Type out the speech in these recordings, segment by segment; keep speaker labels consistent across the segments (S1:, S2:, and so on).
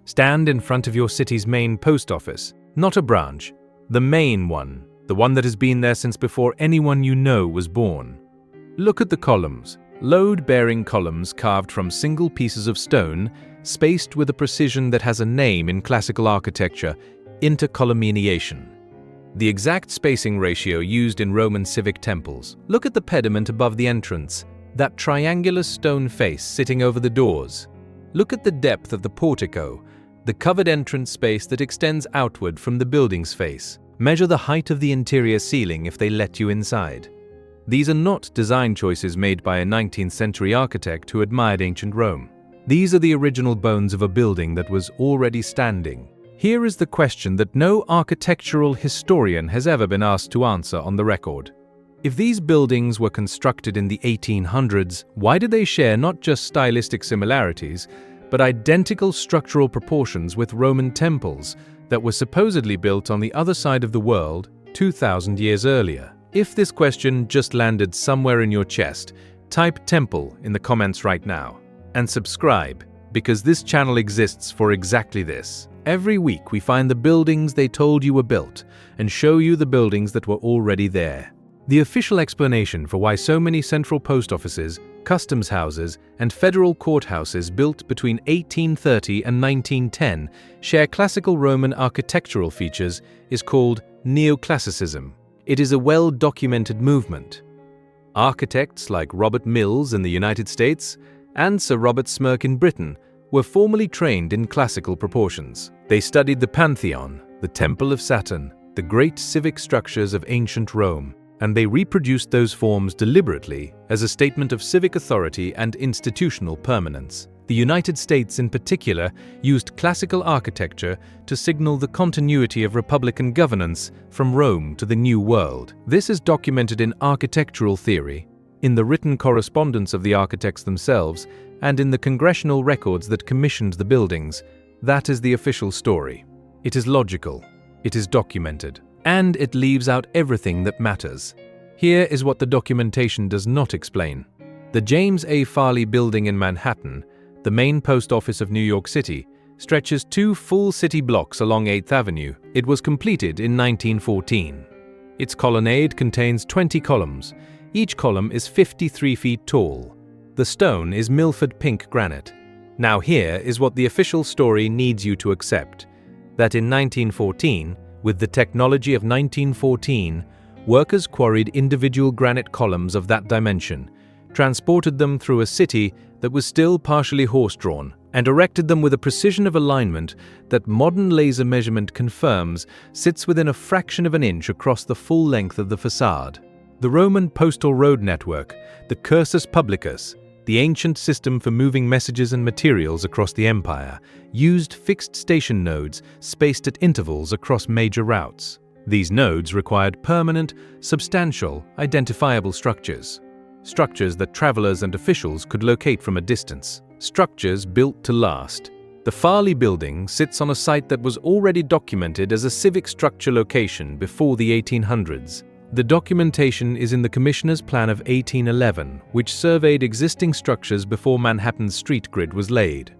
S1: Stand in front of your city's main post office, not a branch, the main one, the one that has been there since before anyone you know was born. Look at the columns, load-bearing columns carved from single pieces of stone, spaced with a precision that has a name in classical architecture: intercolumniation. The exact spacing ratio used in Roman civic temples. Look at the pediment above the entrance, that triangular stone face sitting over the doors. Look at the depth of the portico, the covered entrance space that extends outward from the building's face. Measure the height of the interior ceiling if they let you inside. These are not design choices made by a 19th century architect who admired ancient Rome. These are the original bones of a building that was already standing. Here is the question that no architectural historian has ever been asked to answer on the record. If these buildings were constructed in the 1800s, why did they share not just stylistic similarities, but identical structural proportions with Roman temples that were supposedly built on the other side of the world 2,000 years earlier? If this question just landed somewhere in your chest, type temple in the comments right now. And subscribe, because this channel exists for exactly this. Every week we find the buildings they told you were built and show you the buildings that were already there. The official explanation for why so many central post offices, customs houses, and federal courthouses built between 1830 and 1910 share classical Roman architectural features is called Neoclassicism. It is a well-documented movement. Architects like Robert Mills in the United States and Sir Robert Smirke in Britain were formally trained in classical proportions. They studied the Pantheon, the Temple of Saturn, the great civic structures of ancient Rome, and they reproduced those forms deliberately as a statement of civic authority and institutional permanence. The United States in particular used classical architecture to signal the continuity of republican governance from Rome to the New World. This is documented in architectural theory, in the written correspondence of the architects themselves, and in the congressional records that commissioned the buildings. That is the official story. It is logical, it is documented, and it leaves out everything that matters. Here is what the documentation does not explain. The James A. Farley Building in Manhattan, the main post office of New York City, stretches 2 full city blocks along 8th Avenue. It was completed in 1914. Its colonnade contains 20 columns. Each column is 53 feet tall. The stone is Milford pink granite. Now here is what the official story needs you to accept, that in 1914, with the technology of 1914, workers quarried individual granite columns of that dimension, transported them through a city that was still partially horse-drawn, and erected them with a precision of alignment that modern laser measurement confirms sits within a fraction of an inch across the full length of the facade. The Roman postal road network, the Cursus Publicus, the ancient system for moving messages and materials across the empire, used fixed station nodes spaced at intervals across major routes. These nodes required permanent, substantial, identifiable structures. Structures that travelers and officials could locate from a distance. Structures built to last. The Farley Building sits on a site that was already documented as a civic structure location before the 1800s. The documentation is in the Commissioner's Plan of 1811, which surveyed existing structures before Manhattan's street grid was laid.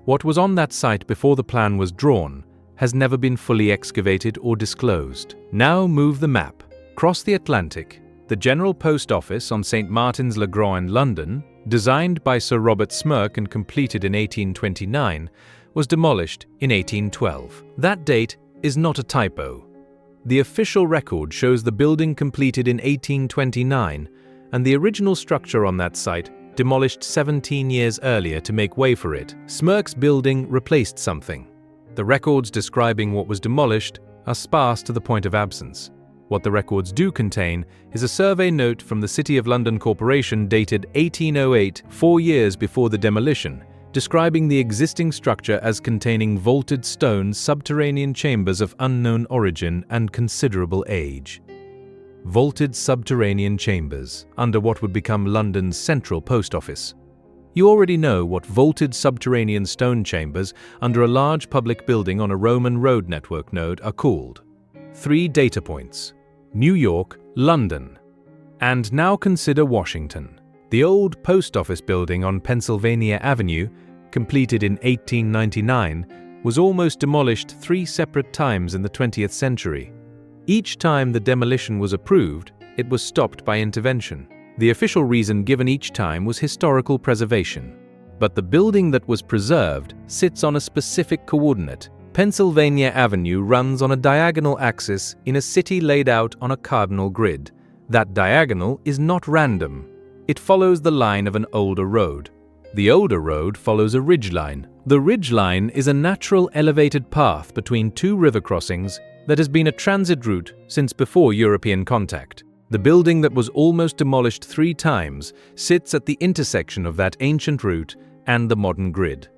S1: What was on that site before the plan was drawn has never been fully excavated or disclosed. Now move the map. Cross the Atlantic. The General Post Office on St. Martin's le Grand in London, designed by Sir Robert Smirke and completed in 1829, was demolished in 1812. That date is not a typo. The official record shows the building completed in 1829, and the original structure on that site demolished 17 years earlier to make way for it. Smirke's building replaced something. The records describing what was demolished are sparse to the point of absence. What the records do contain is a survey note from the City of London Corporation dated 1808, 4 years before the demolition, describing the existing structure as containing vaulted stone subterranean chambers of unknown origin and considerable age. Vaulted subterranean chambers under what would become London's central post office. You already know what vaulted subterranean stone chambers under a large public building on a Roman road network node are called. 3 data points: New York, London. And now consider Washington. The old post office building on Pennsylvania Avenue, completed in 1899, was almost demolished 3 separate times in the 20th century. Each time the demolition was approved, it was stopped by intervention. The official reason given each time was historical preservation. But the building that was preserved sits on a specific coordinate. Pennsylvania Avenue runs on a diagonal axis in a city laid out on a cardinal grid. That diagonal is not random. It follows the line of an older road. The older road follows a ridgeline. The ridgeline is a natural elevated path between 2 river crossings that has been a transit route since before European contact. The building that was almost demolished 3 times sits at the intersection of that ancient route and the modern grid.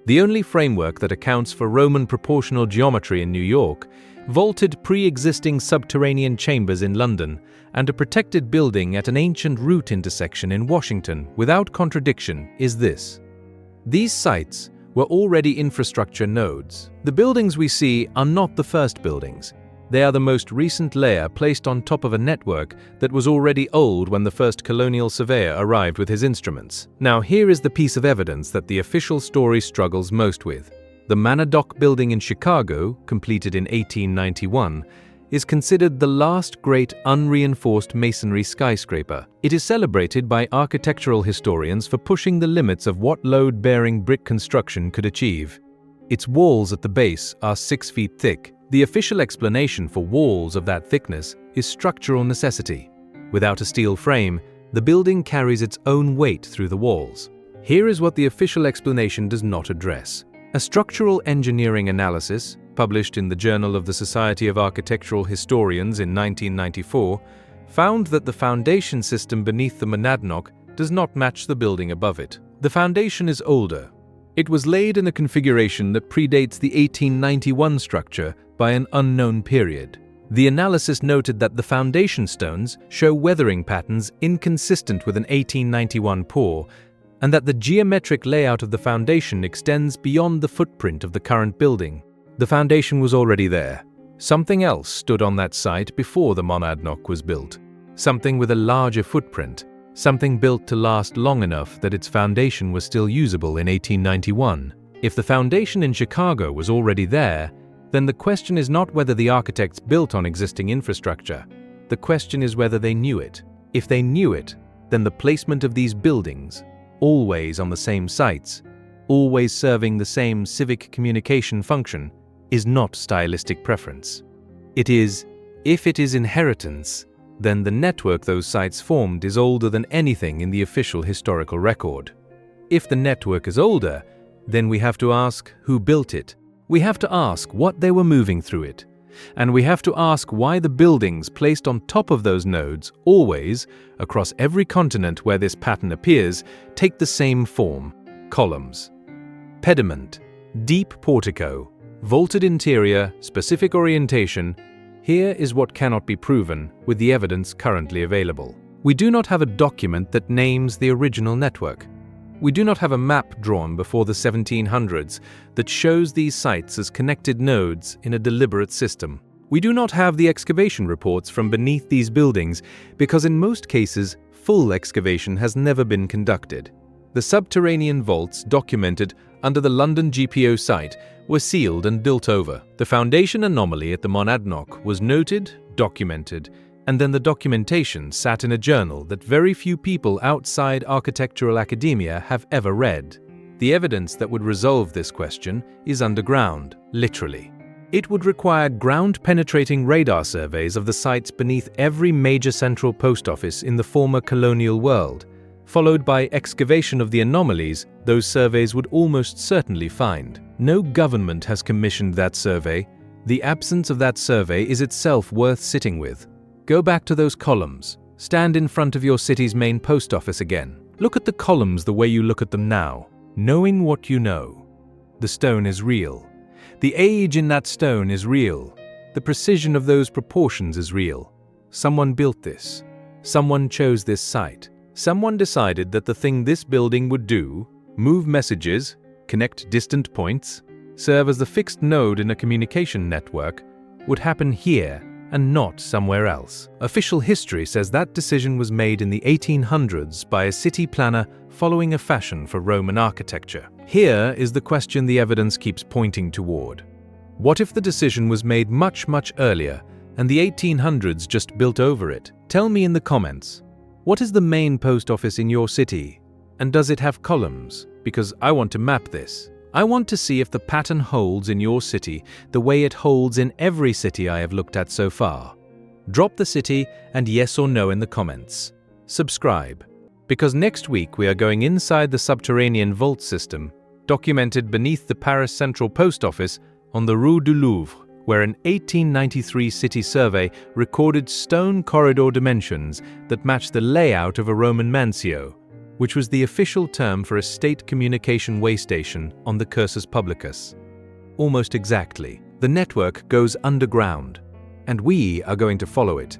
S1: The only framework that accounts for Roman proportional geometry in New York, vaulted pre-existing subterranean chambers in London, and a protected building at an ancient route intersection in Washington without contradiction is this. These sites were already infrastructure nodes. The buildings we see are not the first buildings. They are the most recent layer placed on top of a network that was already old when the first colonial surveyor arrived with his instruments. Now here is the piece of evidence that the official story struggles most with. The Manor Dock building in Chicago, completed in 1891, is considered the last great unreinforced masonry skyscraper. It is celebrated by architectural historians for pushing the limits of what load-bearing brick construction could achieve. Its walls at the base are 6 feet thick. The official explanation for walls of that thickness is structural necessity. Without a steel frame, the building carries its own weight through the walls. Here is what the official explanation does not address. A structural engineering analysis, published in the Journal of the Society of Architectural Historians in 1994, found that the foundation system beneath the monadnock does not match the building above it. The foundation is older. It was laid in a configuration that predates the 1891 structure by an unknown period. The analysis noted that the foundation stones show weathering patterns inconsistent with an 1891 pour, and that the geometric layout of the foundation extends beyond the footprint of the current building. The foundation was already there. Something else stood on that site before the monadnock was built. Something with a larger footprint. Something built to last long enough that its foundation was still usable in 1891. If the foundation in Chicago was already there, then the question is not whether the architects built on existing infrastructure. The question is whether they knew it. If they knew it, then the placement of these buildings, always on the same sites, always serving the same civic communication function, is not stylistic preference. It is, if it is inheritance, then the network those sites formed is older than anything in the official historical record. If the network is older, then we have to ask who built it. We have to ask what they were moving through it. And we have to ask why the buildings placed on top of those nodes always, across every continent where this pattern appears, take the same form: columns. Pediment, deep portico, vaulted interior, specific orientation. Here is what cannot be proven with the evidence currently available. We do not have a document that names the original network. We do not have a map drawn before the 1700s that shows these sites as connected nodes in a deliberate system. We do not have the excavation reports from beneath these buildings because in most cases, full excavation has never been conducted. The subterranean vaults documented under the London GPO site were sealed and built over. The foundation anomaly at the monadnock was noted, documented, and then the documentation sat in a journal that very few people outside architectural academia have ever read. The evidence that would resolve this question is underground, literally. It would require ground-penetrating radar surveys of the sites beneath every major central post office in the former colonial world, followed by excavation of the anomalies those surveys would almost certainly find. No government has commissioned that survey. The absence of that survey is itself worth sitting with. Go back to those columns. Stand in front of your city's main post office again. Look at the columns the way you look at them now, knowing what you know. The stone is real. The age in that stone is real. The precision of those proportions is real. Someone built this. Someone chose this site. Someone decided that the thing this building would do, move messages, connect distant points, serve as the fixed node in a communication network, would happen here and not somewhere else. Official history says that decision was made in the 1800s by a city planner following a fashion for Roman architecture. Here is the question the evidence keeps pointing toward. What if the decision was made much, much earlier, and the 1800s just built over it? Tell me in the comments. What is the main post office in your city? And does it have columns? Because I want to map this. I want to see if the pattern holds in your city the way it holds in every city I have looked at so far. Drop the city and yes or no in the comments. Subscribe, because next week we are going inside the subterranean vault system, documented beneath the Paris Central Post Office on the Rue du Louvre, where an 1893 city survey recorded stone corridor dimensions that match the layout of a Roman mancio, which was the official term for a state communication way station on the Cursus Publicus. Almost exactly. The network goes underground, and we are going to follow it.